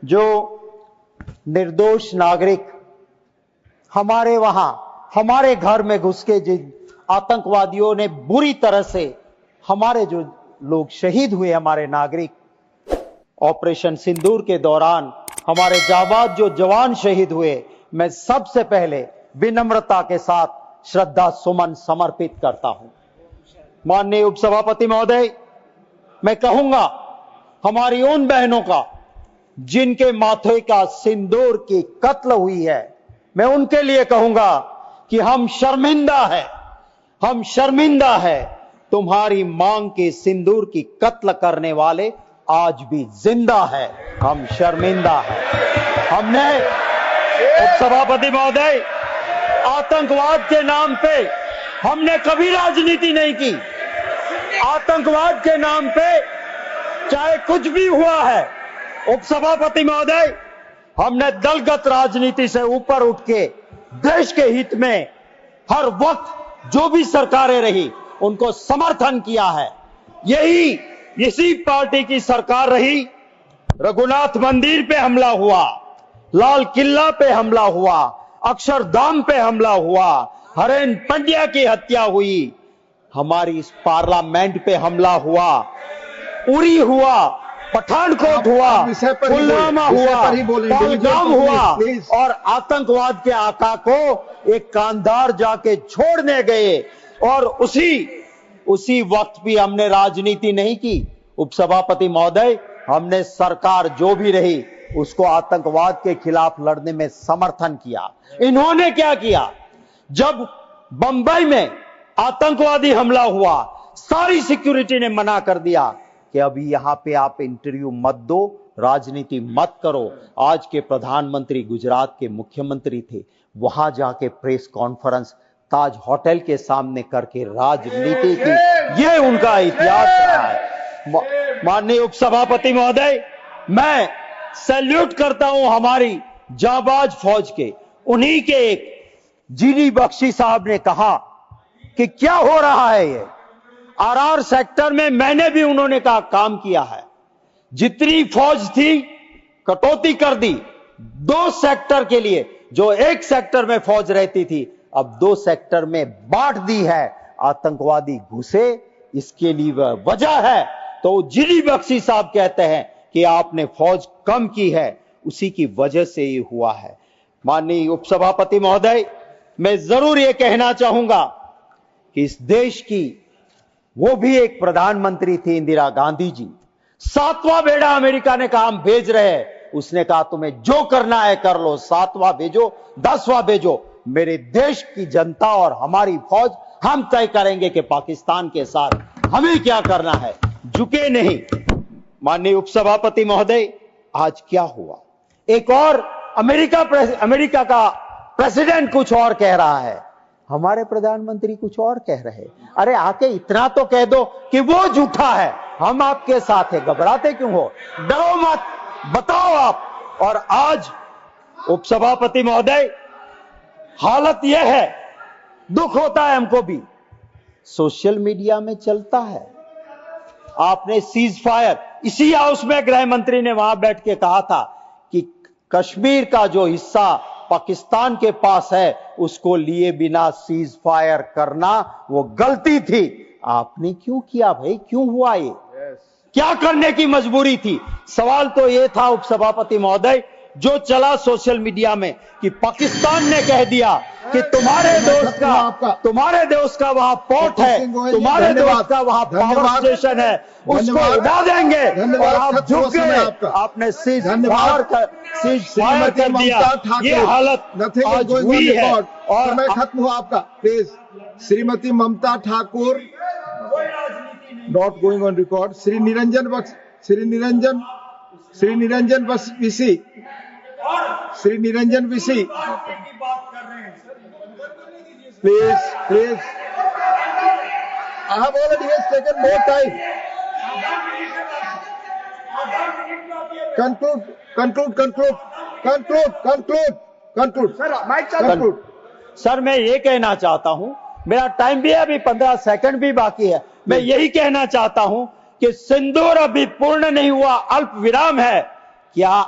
जो निर्दोष नागरिक हमारे वहां हमारे घर में घुस के जिन आतंकवादियों ने बुरी तरह से हमारे जो लोग शहीद हुए, हमारे नागरिक ऑपरेशन सिंदूर के दौरान हमारे जाबाज जो जवान शहीद हुए, मैं सबसे पहले विनम्रता के साथ श्रद्धा सुमन समर्पित करता हूं। माननीय उपसभापति महोदय, मैं कहूंगा हमारी उन बहनों का जिनके माथे का सिंदूर की कत्ल हुई है, मैं उनके लिए कहूंगा कि हम शर्मिंदा है। तुम्हारी मांग के सिंदूर की कत्ल करने वाले आज भी जिंदा है। हम शर्मिंदा है। हमने उपसभापति महोदय, आतंकवाद के नाम पे हमने कभी राजनीति नहीं की। आतंकवाद के नाम पे चाहे कुछ भी हुआ है, उपसभापति महोदय, हमने दलगत राजनीति से ऊपर उठ के देश के हित में हर वक्त जो भी सरकारें रही उनको समर्थन किया है। इसी पार्टी की सरकार रही। रघुनाथ मंदिर पे हमला हुआ, लाल किला पे हमला हुआ, अक्षरधाम पे हमला हुआ, हरेन पंड्या की हत्या हुई, हमारी इस पार्लियामेंट पे हमला हुआ, उरी हुआ, पठानकोट हुआ, पुलवामा हुआ, पहलगाम हुआ और आतंकवाद के आका को एक कांधार जाके छोड़ने गए और उसी वक्त भी हमने राजनीति नहीं की। उपसभापति महोदय, हमने सरकार जो भी रही उसको आतंकवाद के खिलाफ लड़ने में समर्थन किया। इन्होंने क्या किया? जब बंबई में आतंकवादी हमला हुआ, सारी सिक्योरिटी ने मना कर दिया कि अभी यहां पे आप इंटरव्यू मत दो, राजनीति मत करो। आज के प्रधानमंत्री गुजरात के मुख्यमंत्री थे, वहां जाके प्रेस कॉन्फ्रेंस ताज होटल के सामने करके राजनीति की। ये उनका इतिहास रहा है। माननीय उपसभापति महोदय, मैं सैल्यूट करता हूं हमारी जाबाज फौज के। उन्हीं के एक जीडी बख्शी साहब ने कहा कि क्या हो रहा है ये आरआर सेक्टर में। मैंने भी उन्होंने कहा काम किया है। जितनी फौज थी कटौती कर दी। 2 सेक्टर के लिए, जो एक सेक्टर में फौज रहती थी, अब 2 सेक्टर में बांट दी है। आतंकवादी घुसे, इसके लिए वजह है तो जीडी बख्शी साहब कहते हैं कि आपने फौज कम की है, उसी की वजह से ये हुआ है। माननीय उपसभापति महोदय, मैं जरूर ये कहना चाहूंगा कि इस देश की वो भी एक प्रधानमंत्री थी, इंदिरा गांधी जी। 7वां बेड़ा अमेरिका ने कहा हम भेज रहे हैं। उसने कहा तुम्हें जो करना है कर लो, 7वां भेजो, 10वां भेजो, मेरे देश की जनता और हमारी फौज हम तय करेंगे कि पाकिस्तान के साथ हमें क्या करना है। झुके नहीं। माननीय उपसभापति महोदय, आज क्या हुआ? एक और अमेरिका का प्रेसिडेंट कुछ और कह रहा है, हमारे प्रधानमंत्री कुछ और कह रहे। अरे आके इतना तो कह दो कि वो झूठा है, हम आपके साथ हैं, घबराते क्यों हो? डरो मत, बताओ आप। और आज उपसभापति महोदय, हालत यह है, दुख होता है हमको भी, सोशल मीडिया में चलता है। आपने सीज फायर, इसी हाउस में गृह मंत्री ने वहां बैठ के कहा था कि कश्मीर का जो हिस्सा पाकिस्तान के पास है उसको लिए बिना सीज फायर करना वो गलती थी। आपने क्यों किया भाई? क्यों हुआ ये? क्या करने की मजबूरी थी? सवाल तो ये था उपसभापति महोदय, जो चला सोशल मीडिया में कि पाकिस्तान ने कह दिया कि तुम्हारे दोस्त का वहां पोर्ट है, तुम्हारे दोस्त का वहां पावर स्टेशन है, उसको उड़ा देंगे और आप झुक गए। आपने सीज फायर कर दिया। ये हालत आज हुई है। और समय खत्म हुआ आपका। Please, Shrimati Mamata Thakur, not going on record. Shri Niranjan Bishi, please, I have already taken more time. Conclude. Sir, मैं ये कहना चाहता हूं, मेरा टाइम भी है, अभी 15 सेकंड भी बाकी है। मैं यही कहना चाहता हूं कि सिंदूर अभी पूर्ण नहीं हुआ, अल्प विराम है। क्या